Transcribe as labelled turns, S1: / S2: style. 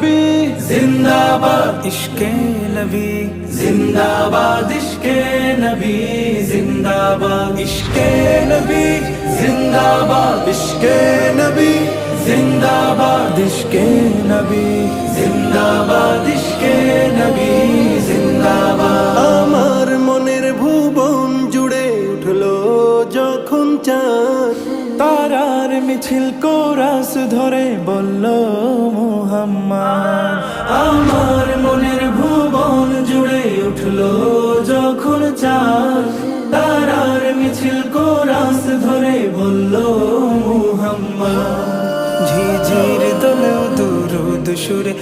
S1: নবী জিন্দাবাদ ইশকে নবী জিন্দাবাদ ইশকে নবী জিন্দাবাদ ইশকে নবী জিন্দাবাদ ইশকে নবী জিন্দাবাদ ইশকে নবী জিন্দাবাদ ইশকে নবী জিন্দাবাদ। আমার মনের ভুবন জুড়ে উঠলো যখন চাঁদ, তারার মিছিল কোরাস ধরে বলল মুহাম্মদ। আমার মনের ভুবন জুড়ে উঠলো যখন চাঁদ, তারার মিছিল কোরাস ধরে বলল মুহাম্মদ। ঝিঝির দোলেও দুরুদ সুরে